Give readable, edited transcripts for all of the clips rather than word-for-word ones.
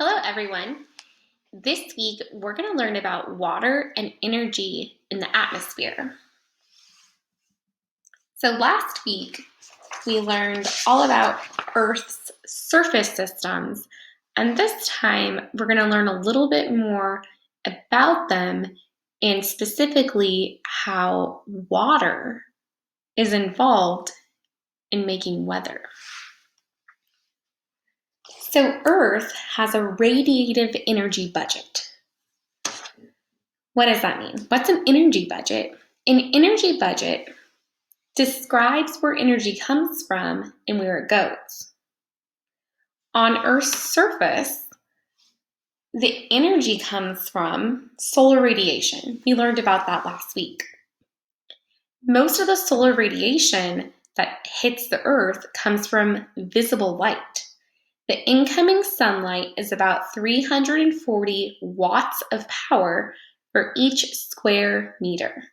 Hello, everyone. This week, we're going to learn about water and energy in the atmosphere. So last week, we learned all about Earth's surface systems, and this time, we're going to learn a little bit more about them and specifically how water is involved in making weather. So Earth has a radiative energy budget. What does that mean? What's an energy budget? An energy budget describes where energy comes from and where it goes. On Earth's surface, the energy comes from solar radiation. We learned about that last week. Most of the solar radiation that hits the Earth comes from visible light. The incoming sunlight is about 340 watts of power for each square meter.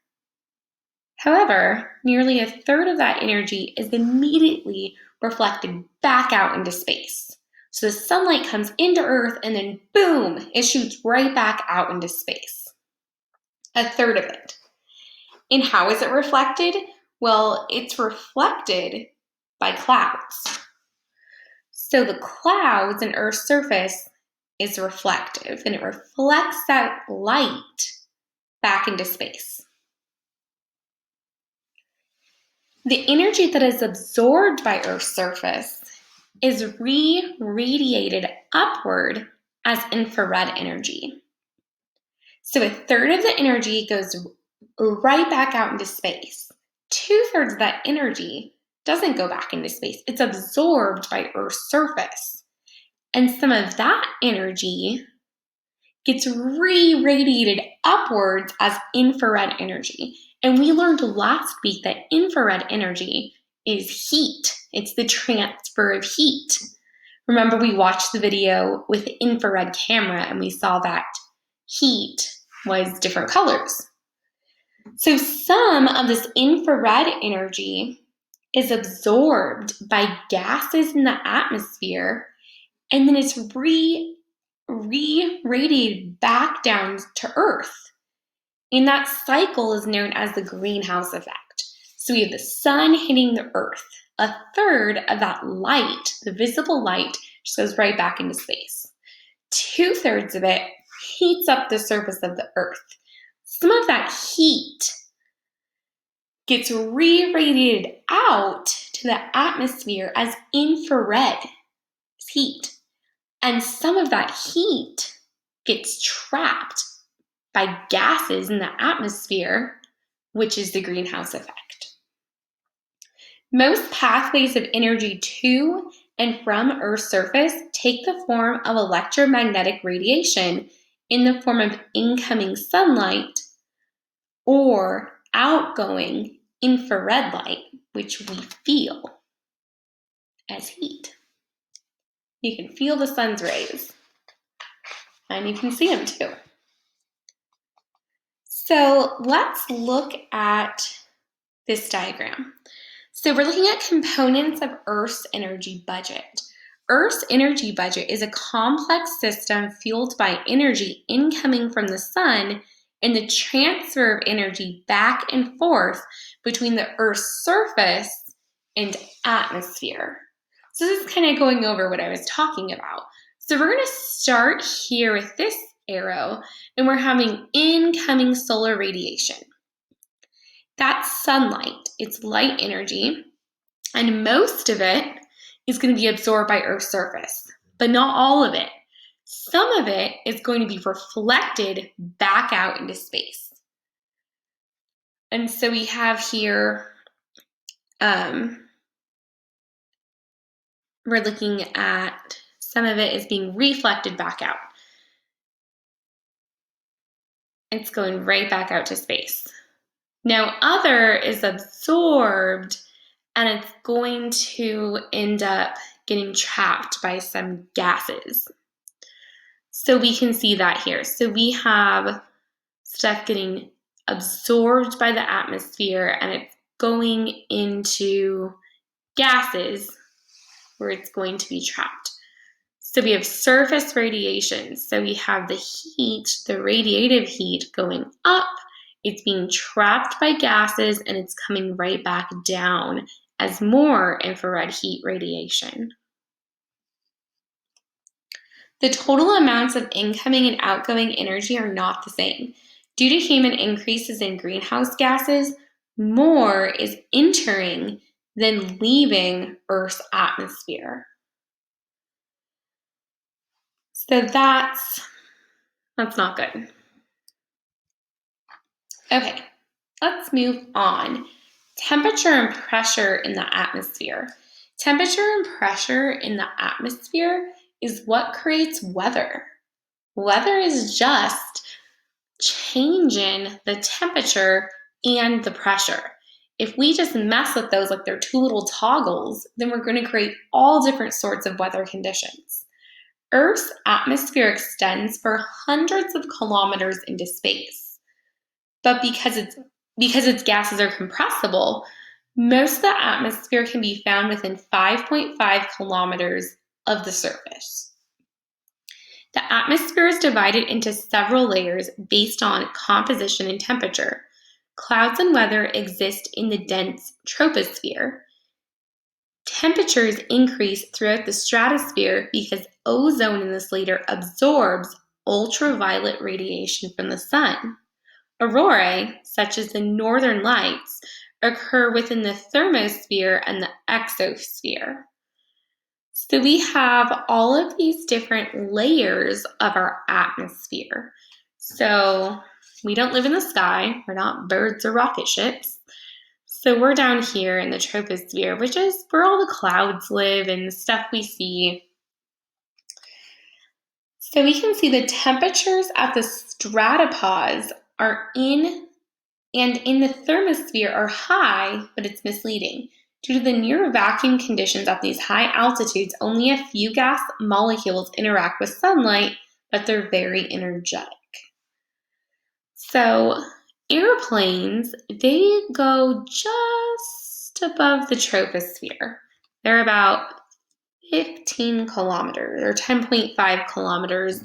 However, nearly a third of that energy is immediately reflected back out into space. So the sunlight comes into Earth and then boom, it shoots right back out into space. A third of it. And how is it reflected? Well, it's reflected by clouds. So the clouds in Earth's surface is reflective, and it reflects that light back into space. The energy that is absorbed by Earth's surface is re-radiated upward as infrared energy. So a third of the energy goes right back out into space. 2/3 of that energy doesn't go back into space. It's absorbed by Earth's surface. And some of that energy gets re-radiated upwards as infrared energy. And we learned last week that infrared energy is heat. It's the transfer of heat. Remember, we watched the video with the infrared camera and we saw that heat was different colors. So some of this infrared energy is absorbed by gases in the atmosphere, and then it's re-radiated back down to Earth. And that cycle is known as the greenhouse effect. So we have the sun hitting the Earth. A third of that light, the visible light, just goes right back into space. 2/3 of it heats up the surface of the Earth. Some of that heat gets re-radiated out to the atmosphere as infrared heat. And some of that heat gets trapped by gases in the atmosphere, which is the greenhouse effect. Most pathways of energy to and from Earth's surface take the form of electromagnetic radiation in the form of incoming sunlight or outgoing infrared light, which we feel as heat. You can feel the sun's rays, and you can see them too. So let's look at this diagram. So we're looking at components of Earth's energy budget. Earth's energy budget is a complex system fueled by energy incoming from the sun and the transfer of energy back and forth between the Earth's surface and atmosphere. So this is kind of going over what I was talking about. So we're going to start here with this arrow, and we're having incoming solar radiation. That's sunlight. It's light energy, and most of it is going to be absorbed by Earth's surface, but not all of it. Some of it is going to be reflected back out into space. And so we have here, we're looking at some of it is being reflected back out. It's going right back out to space. Now, other is absorbed, and it's going to end up getting trapped by some gases. So we can see that here. So we have stuff getting absorbed by the atmosphere, and it's going into gases where it's going to be trapped. So we have surface radiation. So we have the heat, the radiative heat going up. It's being trapped by gases and it's coming right back down as more infrared heat radiation. The total amounts of incoming and outgoing energy are not the same. Due to human increases in greenhouse gases, more is entering than leaving Earth's atmosphere. So that's not good. Okay, let's move on. Temperature and pressure in the atmosphere. Temperature and pressure in the atmosphere is what creates weather. Weather is just changing the temperature and the pressure. If we just mess with those like they're two little toggles, then we're going to create all different sorts of weather conditions. Earth's atmosphere extends for hundreds of kilometers into space. But because its gases are compressible, most of the atmosphere can be found within 5.5 kilometers of the surface. The atmosphere is divided into several layers based on composition and temperature. Clouds and weather exist in the dense troposphere. Temperatures increase throughout the stratosphere because ozone in this layer absorbs ultraviolet radiation from the sun. Aurorae, such as the northern lights, occur within the thermosphere and the exosphere. So we have all of these different layers of our atmosphere. So we don't live in the sky. We're not birds or rocket ships. So we're down here in the troposphere, which is where all the clouds live and the stuff we see. So we can see the temperatures at the stratopause are in the thermosphere are high, but it's misleading. Due to the near vacuum conditions at these high altitudes, only a few gas molecules interact with sunlight, but they're very energetic. So airplanes, they go just above the troposphere. They're about 15 kilometers or 10.5 kilometers.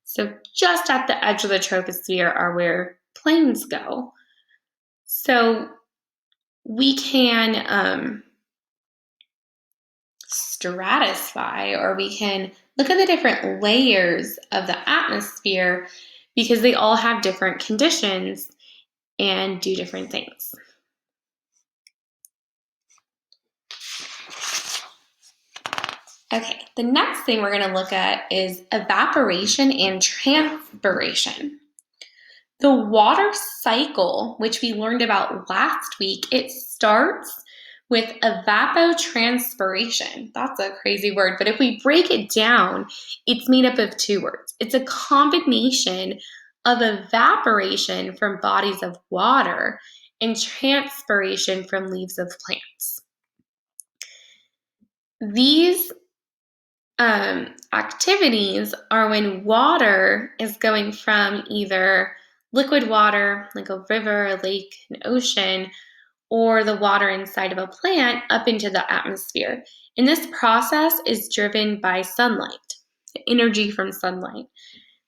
So just at the edge of the troposphere are where planes go. So we can stratify, or we can look at the different layers of the atmosphere because they all have different conditions and do different things. Okay, the next thing we're going to look at is evaporation and transpiration. The water cycle, which we learned about last week, it starts with evapotranspiration. That's a crazy word, but if we break it down, it's made up of two words. It's a combination of evaporation from bodies of water and transpiration from leaves of plants. These activities are when water is going from either liquid water, like a river, a lake, an ocean, or the water inside of a plant up into the atmosphere. And this process is driven by sunlight, the energy from sunlight.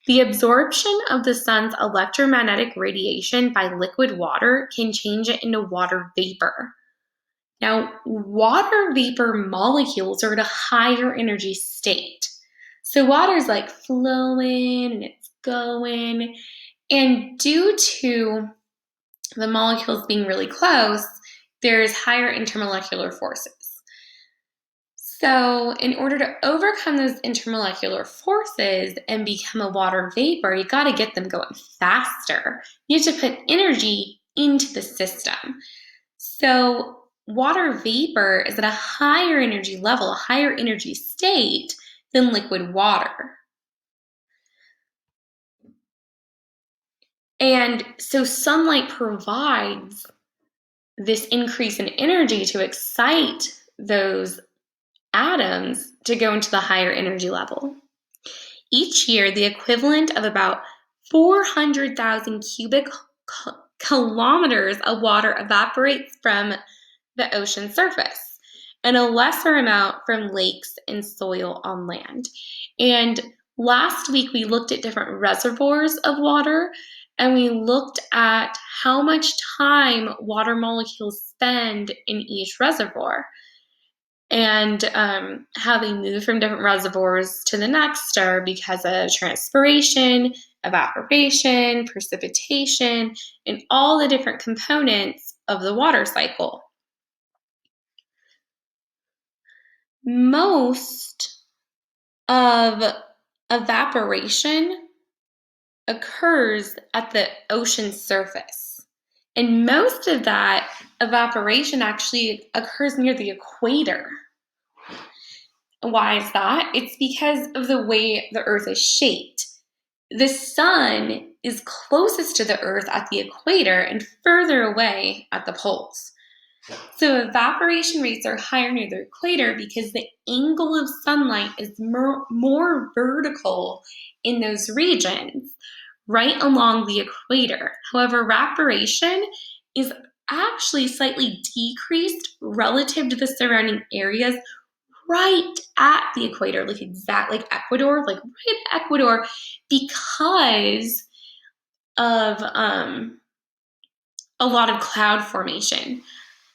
The absorption of the sun's electromagnetic radiation by liquid water can change it into water vapor. Now, water vapor molecules are at a higher energy state. So water's like flowing and it's going. And due to the molecules being really close, there's higher intermolecular forces. So in order to overcome those intermolecular forces and become a water vapor, you got to get them going faster. You have to put energy into the system. So water vapor is at a higher energy level, a higher energy state than liquid water. And so sunlight provides this increase in energy to excite those atoms to go into the higher energy level. Each year, the equivalent of about 400,000 cubic kilometers of water evaporates from the ocean surface. and a lesser amount from lakes and soil on land. And last week we looked at different reservoirs of water, and we looked at how much time water molecules spend in each reservoir, and how they move from different reservoirs to the next are because of transpiration, evaporation, precipitation, and all the different components of the water cycle. Most of evaporation occurs at the ocean surface. And most of that evaporation actually occurs near the equator. Why is that? It's because of the way the Earth is shaped. The sun is closest to the Earth at the equator and further away at the poles. So evaporation rates are higher near the equator because the angle of sunlight is more vertical in those regions, right along the equator. However, evaporation is actually slightly decreased relative to the surrounding areas right at the equator, like Ecuador, like right at Ecuador, because of a lot of cloud formation.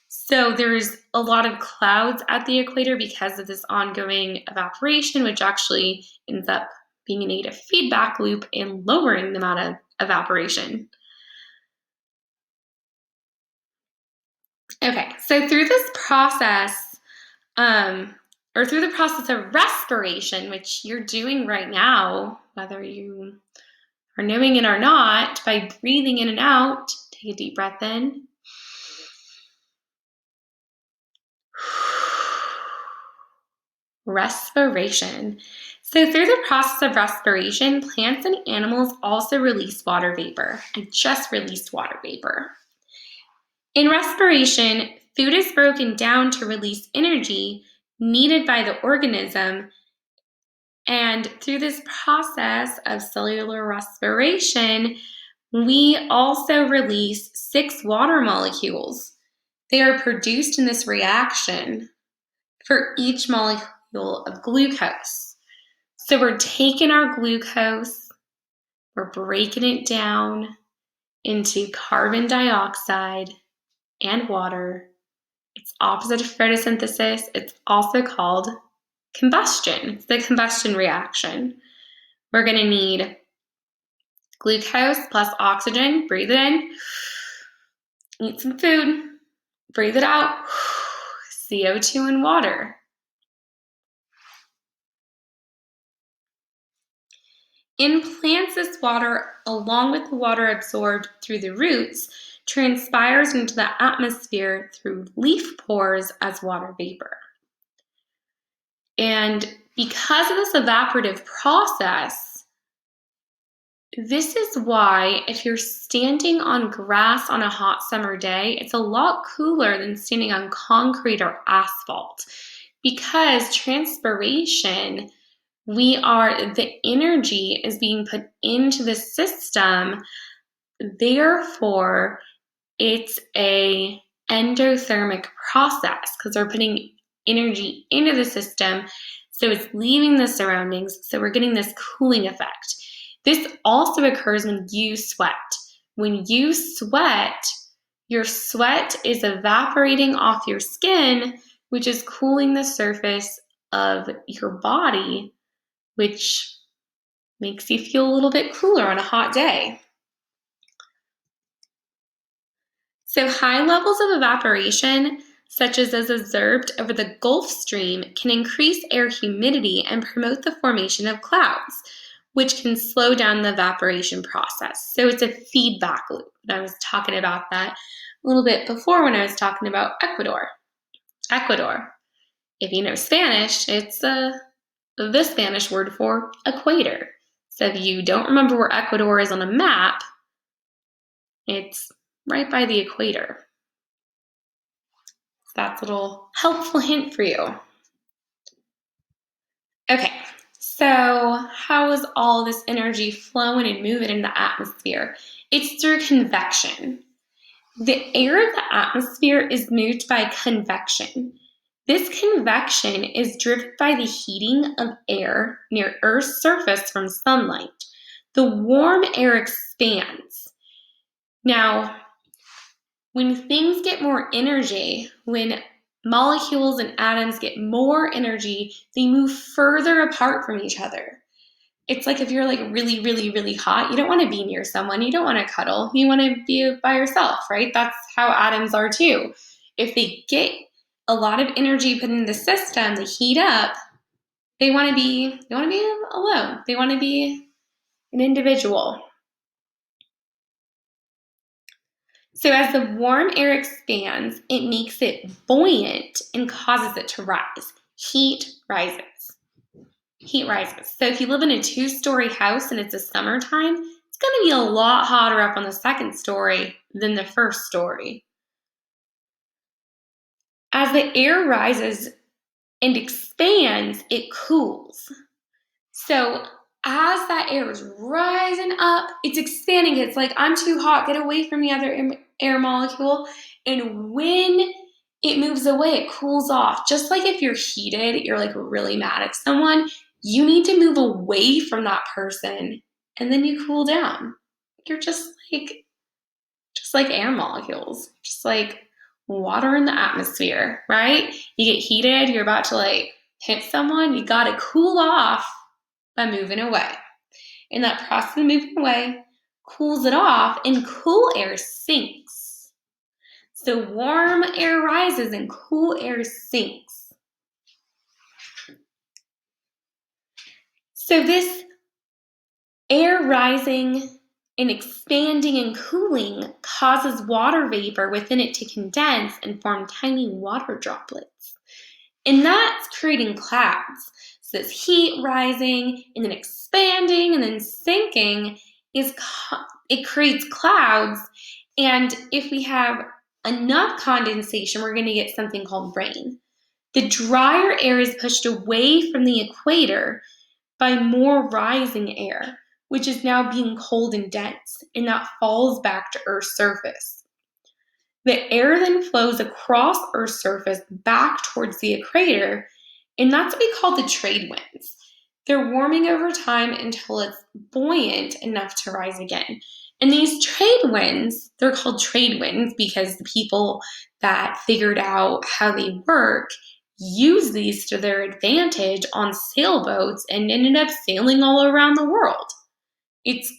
So there's a lot of clouds at the equator because of this ongoing evaporation, which actually ends up being a negative feedback loop and lowering the amount of evaporation. Okay, so through this process, or through the process of respiration, which you're doing right now, whether you are knowing it or not, by breathing in and out, take a deep breath in. Respiration. So through the process of respiration, plants and animals also release water vapor. I just released water vapor. In respiration, food is broken down to release energy needed by the organism. And through this process of cellular respiration, we also release 6 water molecules. They are produced in this reaction for each molecule of glucose. So we're taking our glucose, we're breaking it down into carbon dioxide and water. It's opposite of photosynthesis. It's also called combustion. It's the combustion reaction. We're going to need glucose plus oxygen. Breathe it in. Eat some food. Breathe it out. CO2 and water. In plants, this water, along with the water absorbed through the roots, transpires into the atmosphere through leaf pores as water vapor. And because of this evaporative process, this is why if you're standing on grass on a hot summer day, it's a lot cooler than standing on concrete or asphalt. Because transpiration, the energy is being put into the system, therefore it's a endothermic process because we're putting energy into the system, so it's leaving the surroundings, so we're getting this cooling effect. This also occurs when you sweat. When you sweat, your sweat is evaporating off your skin, which is cooling the surface of your body, which makes you feel a little bit cooler on a hot day. So high levels of evaporation, such as those observed over the Gulf Stream, can increase air humidity and promote the formation of clouds, which can slow down the evaporation process. So it's a feedback loop. And I was talking about that a little bit before when I was talking about Ecuador. Ecuador. If you know Spanish, it's the Spanish word for equator. So if you don't remember where Ecuador is on a map, it's right by the equator. So that's a little helpful hint for you. Okay, so how is all this energy flowing and moving in the atmosphere? It's through convection. The air of the atmosphere is moved by convection. This convection is driven by the heating of air near Earth's surface from sunlight. The warm air expands. Now, when things get more energy, when molecules and atoms get more energy, they move further apart from each other. It's like if you're like really, really, really hot, you don't want to be near someone. You don't want to cuddle. You want to be by yourself, right? That's how atoms are too. If they get a lot of energy put in the system, they heat up, they want to be alone. They want to be an individual. So as the warm air expands, it makes it buoyant and causes it to rise. Heat rises. Heat rises. So if you live in a 2-story house and it's a summertime, it's going to be a lot hotter up on the second story than the first story. As the air rises and expands, it cools. So as that air is rising up, it's expanding. It's like, I'm too hot, get away from the other air molecule. And when it moves away, it cools off. Just like if you're heated, you're like really mad at someone, you need to move away from that person and then you cool down. You're just like air molecules, just like water in the atmosphere, right? You get heated, you're about to like hit someone, you gotta cool off by moving away. And that process of moving away cools it off, and cool air sinks. So warm air rises and cool air sinks. So this air rising and expanding and cooling causes water vapor within it to condense and form tiny water droplets. And that's creating clouds. So this heat rising and then expanding and then sinking it creates clouds. And if we have enough condensation, we're going to get something called rain. The drier air is pushed away from the equator by more rising air, which is now being cold and dense, and that falls back to Earth's surface. The air then flows across Earth's surface back towards the equator, and that's what we call the trade winds. They're warming over time until it's buoyant enough to rise again. And these trade winds, they're called trade winds because the people that figured out how they work use these to their advantage on sailboats and ended up sailing all around the world. It's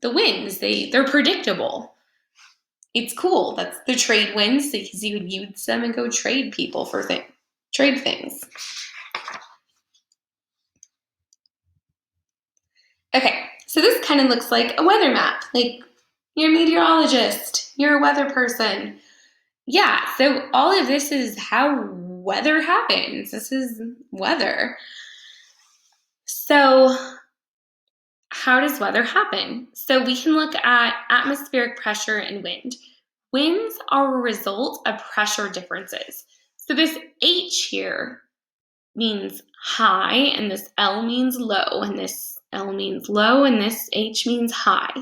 the winds, they're predictable. It's cool. That's the trade winds because you would use them and go trade people for trade things. Okay, so this kind of looks like a weather map. Like you're a meteorologist, you're a weather person. Yeah, so all of this is how weather happens. This is weather. So how does weather happen? So we can look at atmospheric pressure and wind. Winds are a result of pressure differences. So this H here means high, and this L means low, and this L means low, and this H means high.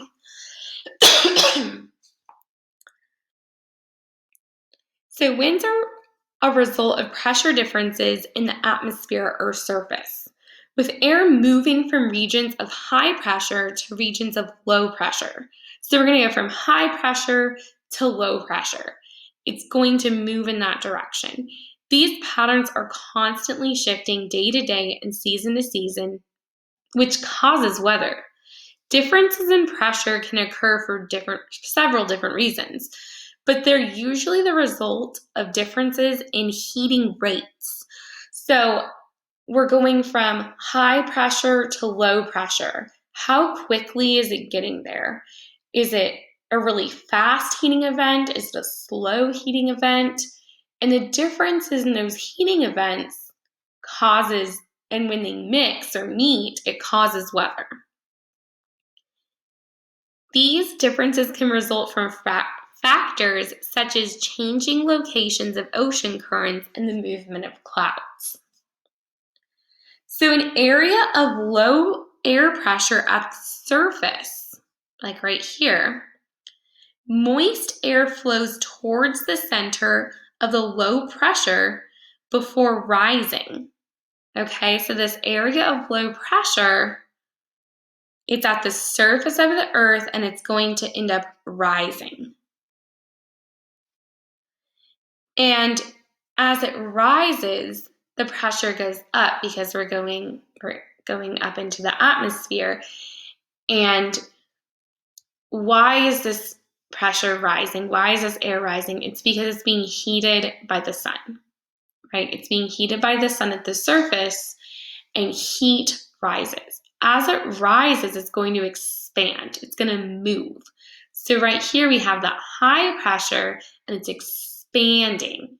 So winds are a result of pressure differences in the atmosphere or Earth's surface, with air moving from regions of high pressure to regions of low pressure. So we're going to go from high pressure to low pressure. It's going to move in that direction. These patterns are constantly shifting day to day and season to season, which causes weather. Differences in pressure can occur for several different reasons, but they're usually the result of differences in heating rates. So we're going from high pressure to low pressure. How quickly is it getting there? Is it a really fast heating event? Is it a slow heating event? And the differences in those heating events and when they mix or meet, it causes weather. These differences can result from factors such as changing locations of ocean currents and the movement of clouds. So an area of low air pressure at the surface, like right here, moist air flows towards the center of the low pressure before rising. Okay, so this area of low pressure, it's at the surface of the earth and it's going to end up rising. And as it rises, the pressure goes up because we're going up into the atmosphere. And why is this pressure rising? Why is this air rising? It's because it's being heated by the sun, right? It's being heated by the sun at the surface, and heat rises. As it rises, it's going to expand. It's going to move. So right here we have that high pressure and it's expanding.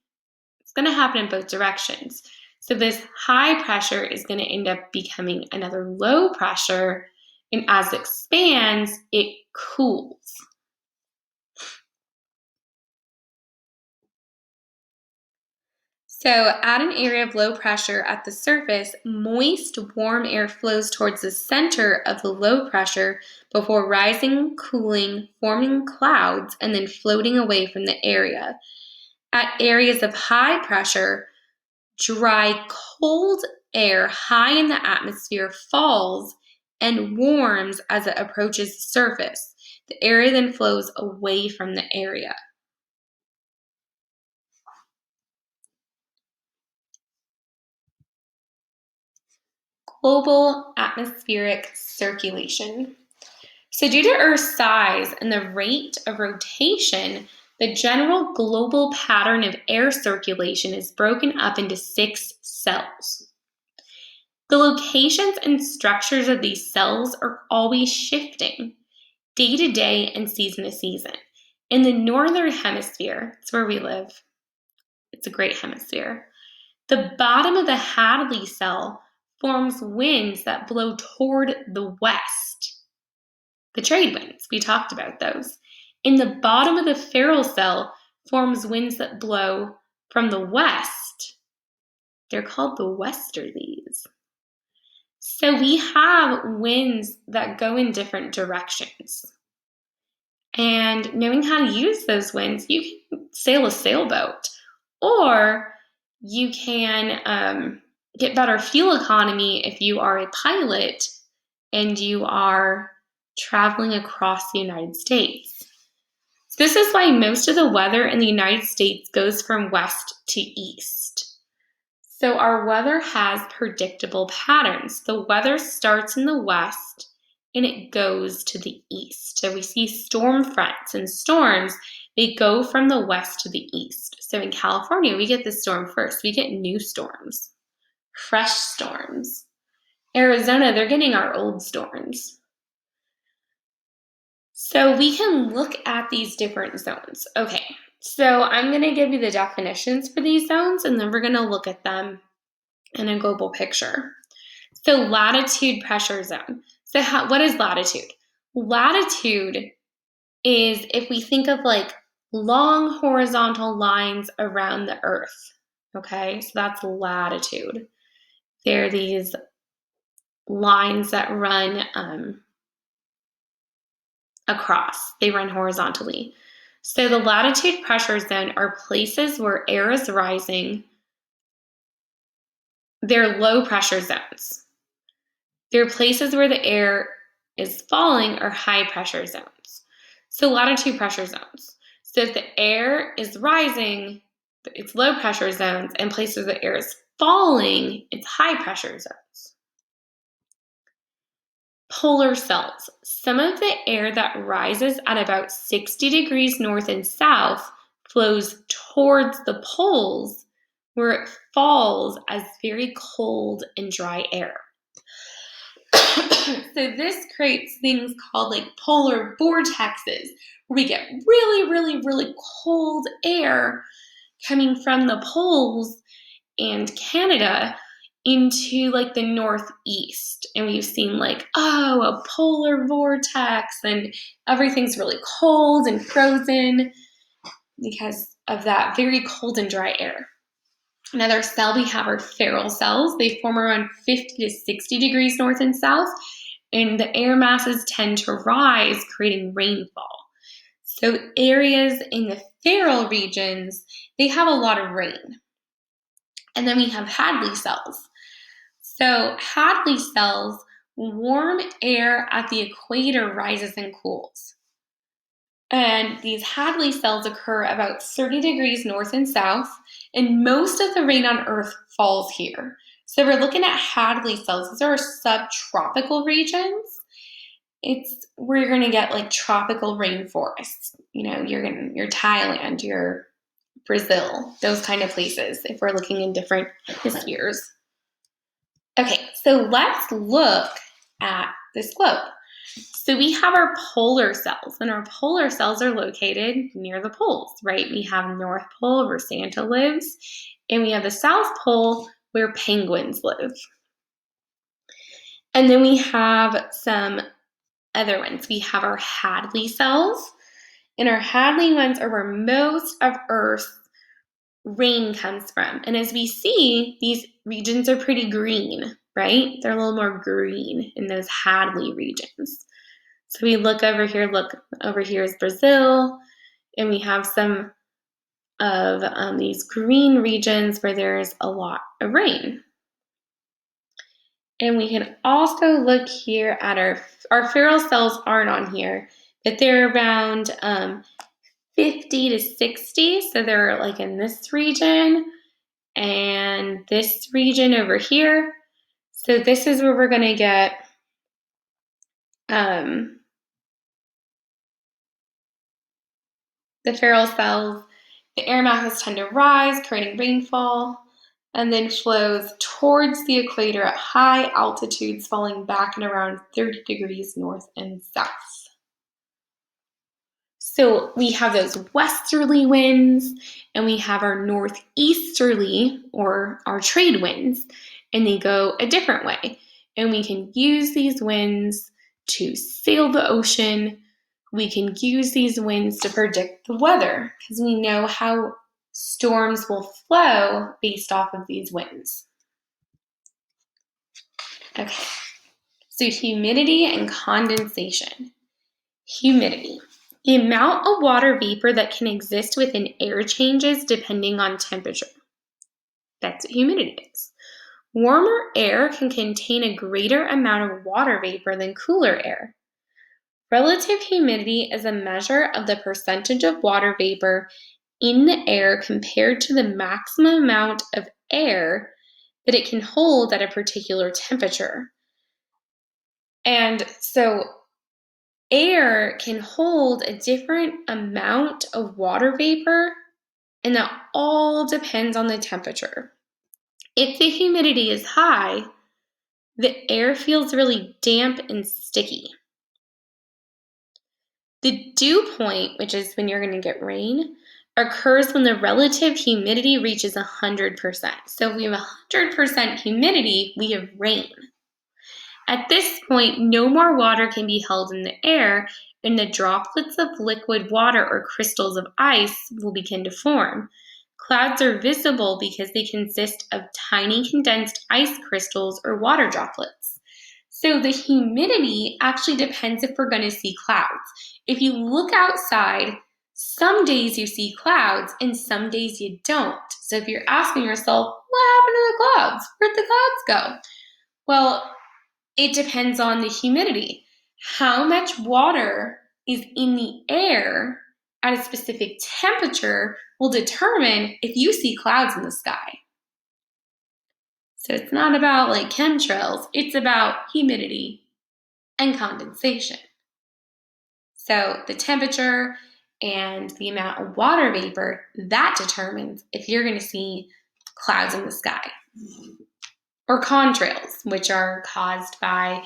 It's going to happen in both directions. So this high pressure is going to end up becoming another low pressure, and as it expands, it cools. So at an area of low pressure at the surface, moist, warm air flows towards the center of the low pressure before rising, cooling, forming clouds, and then floating away from the area. At areas of high pressure, dry, cold air high in the atmosphere falls and warms as it approaches the surface. The area then flows away from the area. Global atmospheric circulation. So due to Earth's size and the rate of rotation, the general global pattern of air circulation is broken up into 6 cells. The locations and structures of these cells are always shifting, day to day and season to season. In the northern hemisphere, it's where we live. It's a great hemisphere. The bottom of the Hadley cell forms winds that blow toward the west. The trade winds, we talked about those. In the bottom of the Ferrel cell forms winds that blow from the west. They're called the westerlies. So we have winds that go in different directions. And knowing how to use those winds, you can sail a sailboat, or you can get better fuel economy if you are a pilot and you are traveling across the United States. So this is why most of the weather in the United States goes from west to east. So our weather has predictable patterns. The weather starts in the west and it goes to the east. So we see storm fronts and storms, they go from the west to the east. So in California, we get the storm first. We get new storms, fresh storms. Arizona, they're getting our old storms. So we can look at these different zones. Okay, so I'm going to give you the definitions for these zones, and then we're going to look at them in a global picture. So latitude pressure zone. So what is latitude? Latitude is if we think of like long horizontal lines around the earth. Okay, so that's latitude. They're these lines that run across. They run horizontally. So the latitude pressure zone are places where air is rising. They're low pressure zones. They're places where the air is falling or high pressure zones. So latitude pressure zones. So if the air is rising, it's low pressure zones, and places where the air is falling, it's high pressure zones. Polar cells. Some of the air that rises at about 60 degrees north and south flows towards the poles, where it falls as very cold and dry air. So this creates things called like polar vortexes, where we get really, really, really cold air coming from the poles and Canada into like the northeast. And we've seen like, oh, a polar vortex, and everything's really cold and frozen because of that very cold and dry air. Another cell we have are Ferrel cells. They form around 50 to 60 degrees north and south, and the air masses tend to rise, creating rainfall. So areas in the Ferrel regions, they have a lot of rain. And then we have Hadley cells. So Hadley cells, warm air at the equator rises and cools. And these Hadley cells occur about 30 degrees north and south, and most of the rain on Earth falls here. So we're looking at Hadley cells. These are subtropical regions. It's where you're going to get like tropical rainforests. Your Thailand, your Brazil, those kind of places, if we're looking in different hemispheres. Okay, so let's look at this globe. So we have our polar cells, and our polar cells are located near the poles, right? We have North Pole where Santa lives, and we have the South Pole where penguins live. And then we have some other ones. We have our Hadley cells, and our Hadley ones are where most of Earth's rain comes from. And as we see, these regions are pretty green, right? They're a little more green in those Hadley regions. So we look over here is Brazil, and we have some of these green regions where there's a lot of rain. And we can also look here at our feral cells aren't on here, but they're around 50 to 60. So they're like in this region and this region over here. So this is where we're going to get the feral cells. The air masses tend to rise, creating rainfall, and then flows towards the equator at high altitudes, falling back at around 30 degrees north and south. So we have those westerly winds, and we have our northeasterly, or our trade winds, and they go a different way. And we can use these winds to sail the ocean. We can use these winds to predict the weather because we know how storms will flow based off of these winds. Okay, so humidity and condensation. Humidity. The amount of water vapor that can exist within air changes depending on temperature. That's what humidity is. Warmer air can contain a greater amount of water vapor than cooler air. Relative humidity is a measure of the percentage of water vapor in the air compared to the maximum amount of air that it can hold at a particular temperature. And so air can hold a different amount of water vapor, and that all depends on the temperature. If the humidity is high, the air feels really damp and sticky. The dew point, which is when you're going to get rain, occurs when the relative humidity reaches 100%. So if we have 100% humidity, we have rain. At this point, no more water can be held in the air, and the droplets of liquid water or crystals of ice will begin to form. Clouds are visible because they consist of tiny condensed ice crystals or water droplets. So the humidity actually depends if we're going to see clouds. If you look outside, some days you see clouds and some days you don't. So if you're asking yourself, what happened to the clouds? Where'd the clouds go? Well, it depends on the humidity. How much water is in the air at a specific temperature will determine if you see clouds in the sky. So it's not about like chemtrails, it's about humidity and condensation. So the temperature and the amount of water vapor, that determines if you're going to see clouds in the sky. Or contrails, which are caused by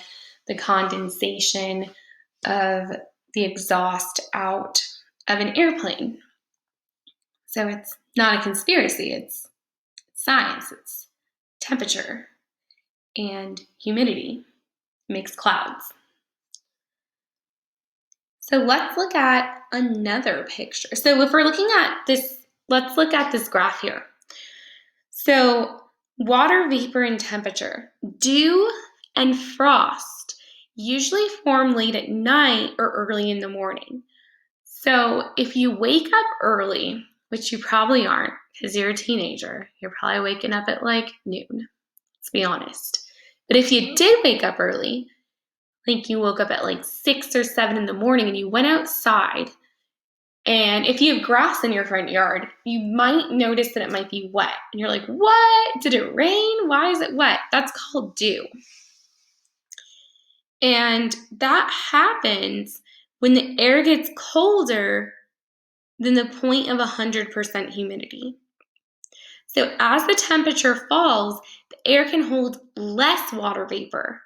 the condensation of the exhaust out of an airplane. So it's not a conspiracy, it's science, it's temperature and humidity makes clouds. So let's look at another picture. So if we're looking at this, let's look at this graph here. So water vapor and temperature. Dew and frost usually form late at night or early in the morning. So if you wake up early, which you probably aren't, because you're a teenager. You're probably waking up at like noon, let's be honest. But if you did wake up early, like you woke up at like 6 or 7 in the morning and you went outside, and if you have grass in your front yard, you might notice that it might be wet. And you're like, what? Did it rain? Why is it wet? That's called dew. And that happens when the air gets colder than the point of 100% humidity. So as the temperature falls, the air can hold less water vapor.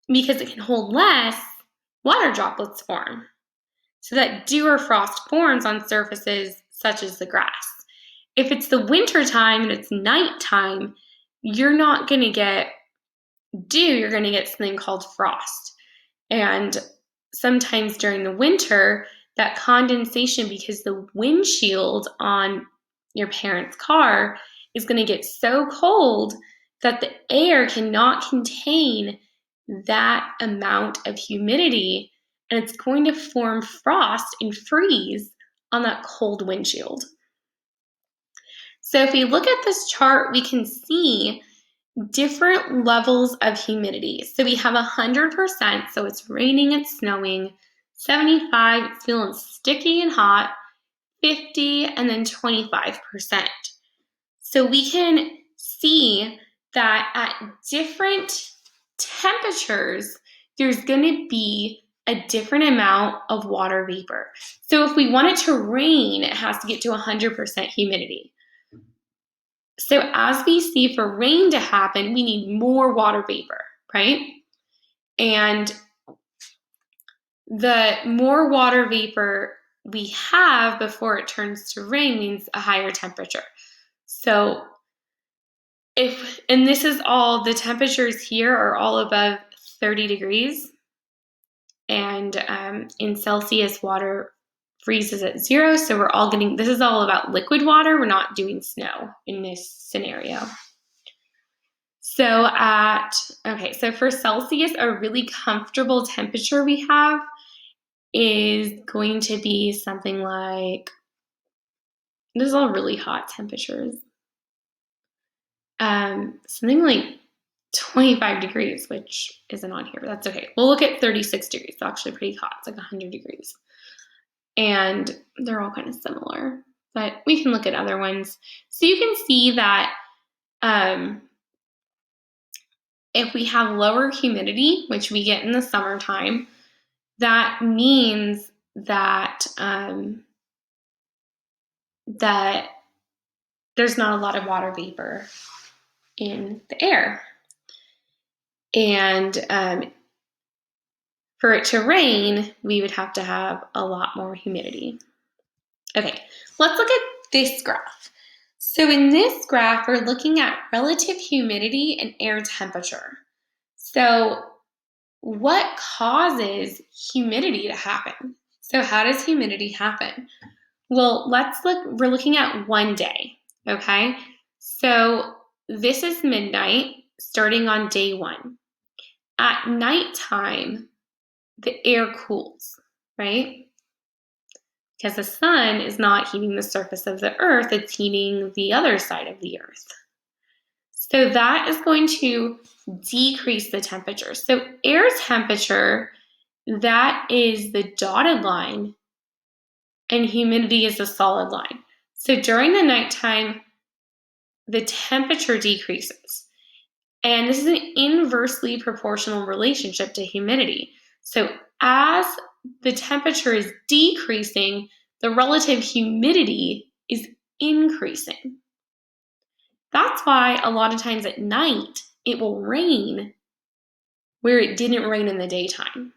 Because it can hold less, water droplets form. So that dew or frost forms on surfaces such as the grass. If it's the winter time and it's nighttime, you're not going to get dew, you're going to get something called frost. And sometimes during the winter, that condensation, because the windshield on your parents' car is going to get so cold that the air cannot contain that amount of humidity, and it's going to form frost and freeze on that cold windshield. So if we look at this chart, we can see different levels of humidity. So we have 100%, so it's raining, it's snowing. 75, it's feeling sticky and hot. 50, and then 25%. So we can see that at different temperatures, there's going to be a different amount of water vapor. So if we want it to rain, it has to get to 100% humidity. So as we see, for rain to happen, we need more water vapor, right? And the more water vapor we have before it turns to rain means a higher temperature. So and this is all, the temperatures here are all above 30 degrees. And in Celsius, water freezes at 0. So we're all getting, this is all about liquid water. We're not doing snow in this scenario. So so for Celsius, a really comfortable temperature we have is going to be something like, this is all really hot temperatures. Something like 25 degrees, which isn't on here, but that's okay. We'll look at 36 degrees. It's actually pretty hot. It's like 100 degrees. And they're all kind of similar, but we can look at other ones. So you can see that if we have lower humidity, which we get in the summertime, that means that that there's not a lot of water vapor in the air. And for it to rain, we would have to have a lot more humidity. Okay, let's look at this graph. So in this graph, we're looking at relative humidity and air temperature. So what causes humidity to happen? So how does humidity happen? Well, we're looking at one day, okay? So this is midnight, starting on day 1. At nighttime, the air cools, right? Because the sun is not heating the surface of the earth, it's heating the other side of the earth. So that is going to decrease the temperature. So air temperature, that is the dotted line, and humidity is the solid line. So during the nighttime, the temperature decreases. And this is an inversely proportional relationship to humidity. So as the temperature is decreasing, the relative humidity is increasing. That's why a lot of times at night it will rain where it didn't rain in the daytime.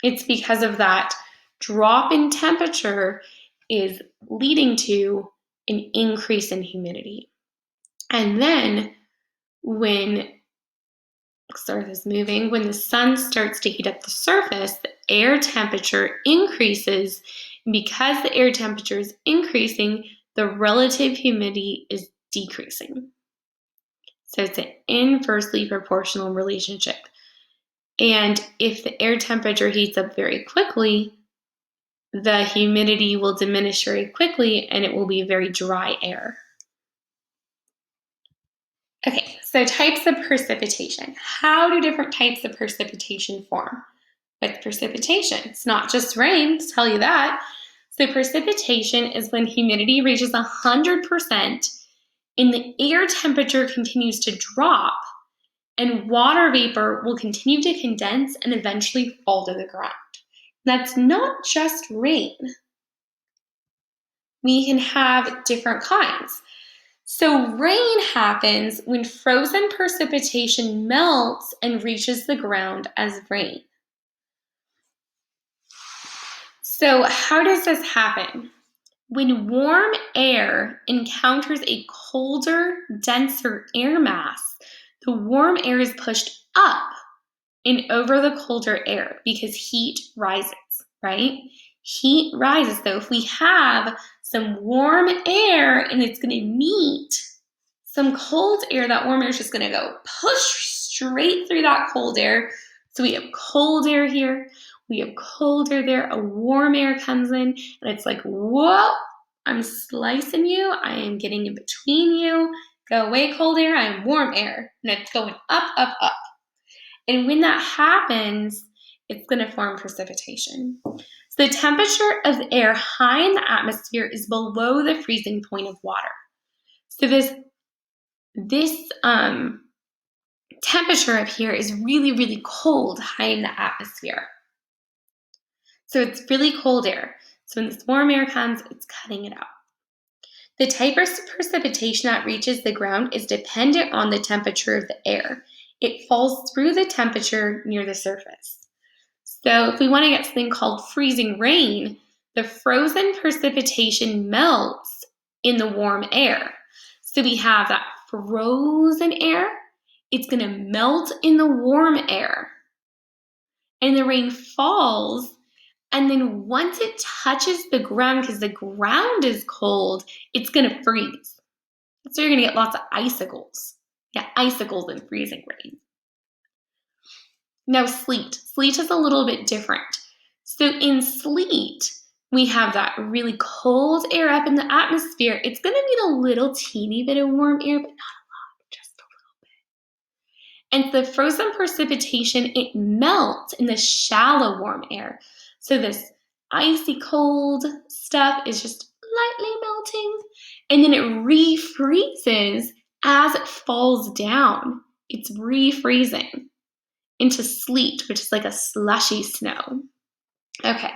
It's because of that drop in temperature is leading to an increase in humidity. And then when the earth is moving, when the sun starts to heat up the surface, the air temperature increases. And because the air temperature is increasing, the relative humidity is decreasing. So it's an inversely proportional relationship. And if the air temperature heats up very quickly, the humidity will diminish very quickly and it will be very dry air. so types of precipitation. How do different types of precipitation form? With precipitation, it's not just rain, I'll tell you that. So precipitation is when humidity reaches 100% and the air temperature continues to drop, and water vapor will continue to condense and eventually fall to the ground. That's not just rain. We can have different kinds. So rain happens when frozen precipitation melts and reaches the ground as rain. So how does this happen? When warm air encounters a colder, denser air mass, the warm air is pushed up and over the colder air because heat rises, right? Heat rises. So if we have some warm air and it's going to meet some cold air, that warm air is just going to go push straight through that cold air. So we have cold air here. We have cold air there. A warm air comes in and it's like, whoa, I'm slicing you. I am getting in between you. Go away, cold air. I am warm air. And it's going up, up, up. And when that happens, it's going to form precipitation. So the temperature of the air high in the atmosphere is below the freezing point of water. So this temperature up here is really, really cold high in the atmosphere. So it's really cold air. So when this warm air comes, it's cutting it out. The type of precipitation that reaches the ground is dependent on the temperature of the air. It falls through the temperature near the surface. So if we want to get something called freezing rain, the frozen precipitation melts in the warm air. So we have that frozen air. It's going to melt in the warm air. And the rain falls. And then once it touches the ground, because the ground is cold, it's going to freeze. So you're going to get lots of icicles. Yeah, icicles in freezing rain. Now sleet. Sleet is a little bit different. So in sleet, we have that really cold air up in the atmosphere. It's going to need a little teeny bit of warm air, but not a lot, just a little bit. And the frozen precipitation, it melts in the shallow warm air. So this icy cold stuff is just lightly melting, and then it refreezes as it falls down. It's refreezing into sleet, which is like a slushy snow. Okay,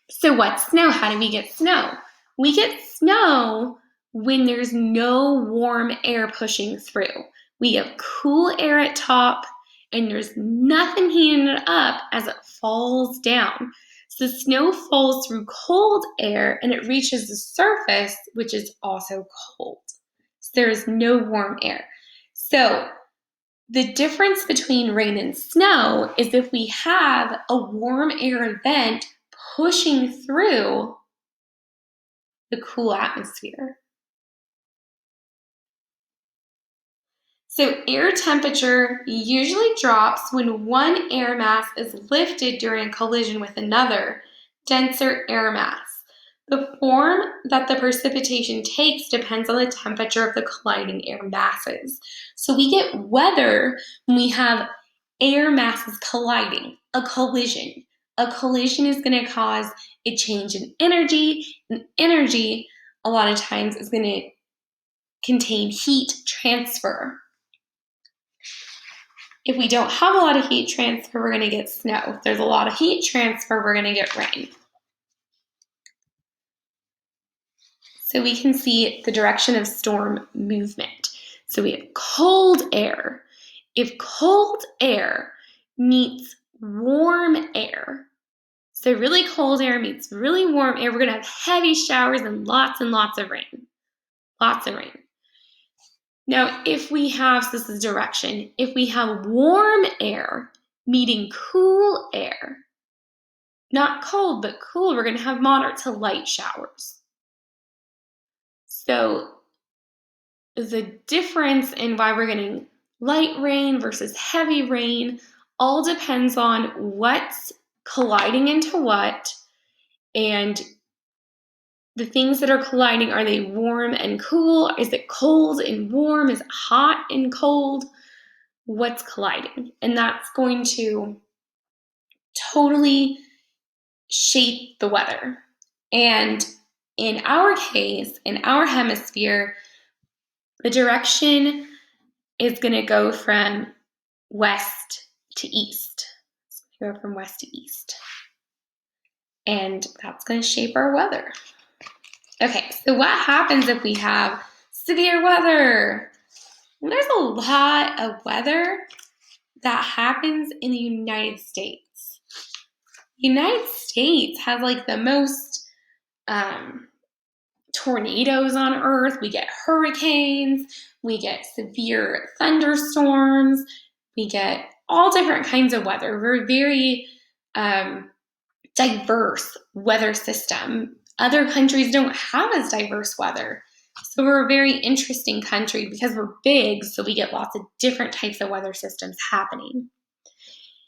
so what's snow? How do we get snow? We get snow when there's no warm air pushing through. We have cool air at top, and there's nothing heating it up as it falls down. So snow falls through cold air, and it reaches the surface, which is also cold. So there is no warm air. So the difference between rain and snow is if we have a warm air event pushing through the cool atmosphere. So air temperature usually drops when one air mass is lifted during a collision with another, denser air mass. The form that the precipitation takes depends on the temperature of the colliding air masses. So we get weather when we have air masses colliding, a collision. A collision is going to cause a change in energy, and energy a lot of times is going to contain heat transfer. If we don't have a lot of heat transfer, we're going to get snow. If there's a lot of heat transfer, we're going to get rain. So we can see the direction of storm movement. So we have cold air. If cold air meets warm air, so really cold air meets really warm air, we're going to have heavy showers and lots of rain. Lots of rain. Now, if we have, so this is direction, if we have warm air meeting cool air, not cold, but cool, we're going to have moderate to light showers. So the difference in why we're getting light rain versus heavy rain all depends on what's colliding into what and the things that are colliding, are they warm and cool? Is it cold and warm? Is it hot and cold? What's colliding? And that's going to totally shape the weather. And in our case, in our hemisphere, the direction is going to go from west to east. It's going to go from west to east. And that's going to shape our weather. Okay, so what happens if we have severe weather? Well, there's a lot of weather that happens in the United States. The United States has like the most tornadoes on Earth. We get hurricanes, we get severe thunderstorms, we get all different kinds of weather. We're a very diverse weather system. Other countries don't have as diverse weather. So we're a very interesting country because we're big, so we get lots of different types of weather systems happening.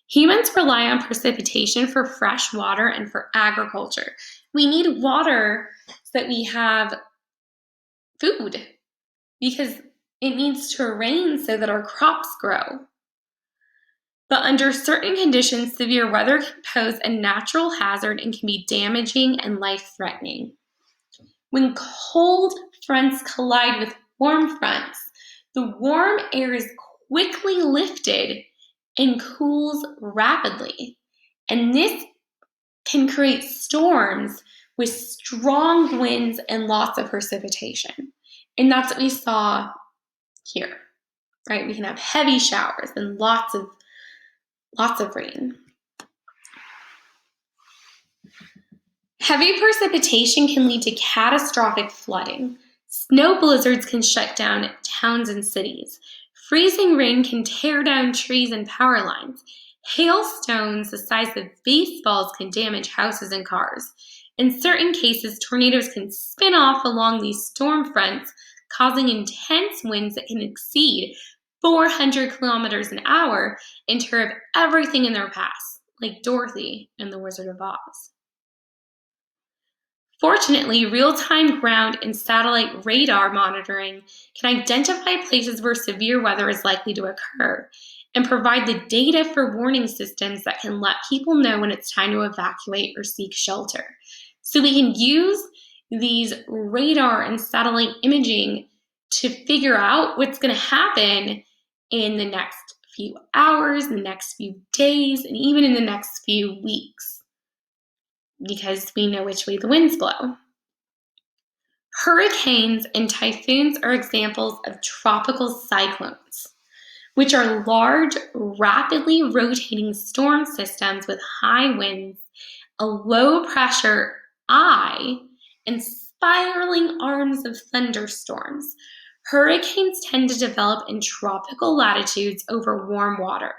Humans rely on precipitation for fresh water and for agriculture. We need water so that we have food because it needs to rain so that our crops grow. But under certain conditions, severe weather can pose a natural hazard and can be damaging and life-threatening. When cold fronts collide with warm fronts, the warm air is quickly lifted and cools rapidly. And this can create storms with strong winds and lots of precipitation. And that's what we saw here, right? We can have heavy showers and lots of rain. Heavy precipitation can lead to catastrophic flooding. Snow blizzards can shut down towns and cities. Freezing rain can tear down trees and power lines. Hailstones the size of baseballs can damage houses and cars. In certain cases, tornadoes can spin off along these storm fronts, causing intense winds that can exceed 400 kilometers an hour and tear up everything in their path, like Dorothy in The Wizard of Oz. Fortunately, real-time ground and satellite radar monitoring can identify places where severe weather is likely to occur and provide the data for warning systems that can let people know when it's time to evacuate or seek shelter. So we can use these radar and satellite imaging to figure out what's going to happen in the next few hours, the next few days, and even in the next few weeks, because we know which way the winds blow. Hurricanes and typhoons are examples of tropical cyclones, which are large, rapidly rotating storm systems with high winds, a low pressure eye, and spiraling arms of thunderstorms. Hurricanes tend to develop in tropical latitudes over warm water,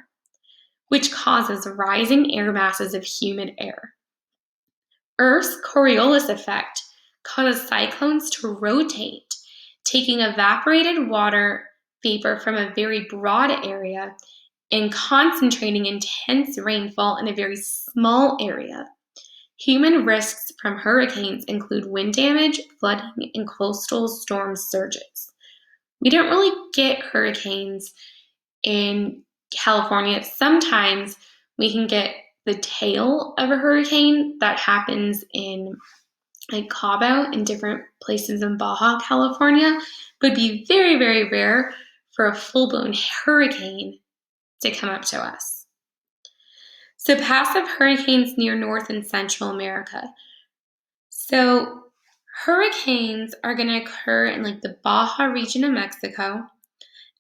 which causes rising air masses of humid air. Earth's Coriolis effect causes cyclones to rotate, taking evaporated water vapor from a very broad area and concentrating intense rainfall in a very small area. Human risks from hurricanes include wind damage, flooding, and coastal storm surges. We don't really get hurricanes in California. Sometimes we can get the tail of a hurricane that happens in like Cabo and different places in Baja California, but it'd be very, very rare for a full-blown hurricane to come up to us. So passive hurricanes near North and Central America. So hurricanes are going to occur in like the Baja region of Mexico,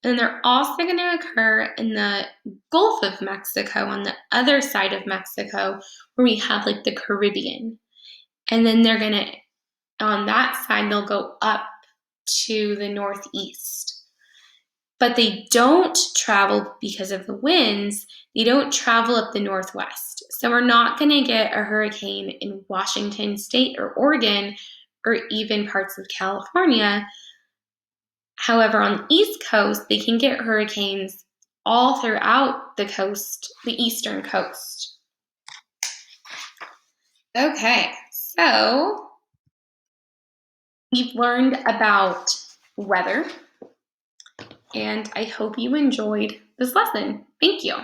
and they're also going to occur in the Gulf of Mexico on the other side of Mexico where we have like the Caribbean. And then they're going to, on that side, they'll go up to the northeast. But they don't travel because of the winds. They don't travel up the northwest. So we're not going to get a hurricane in Washington State or Oregon or even parts of California. However, on the East Coast, they can get hurricanes all throughout the coast, the eastern coast. Okay, so We've learned about weather, and I hope you enjoyed this lesson. Thank you.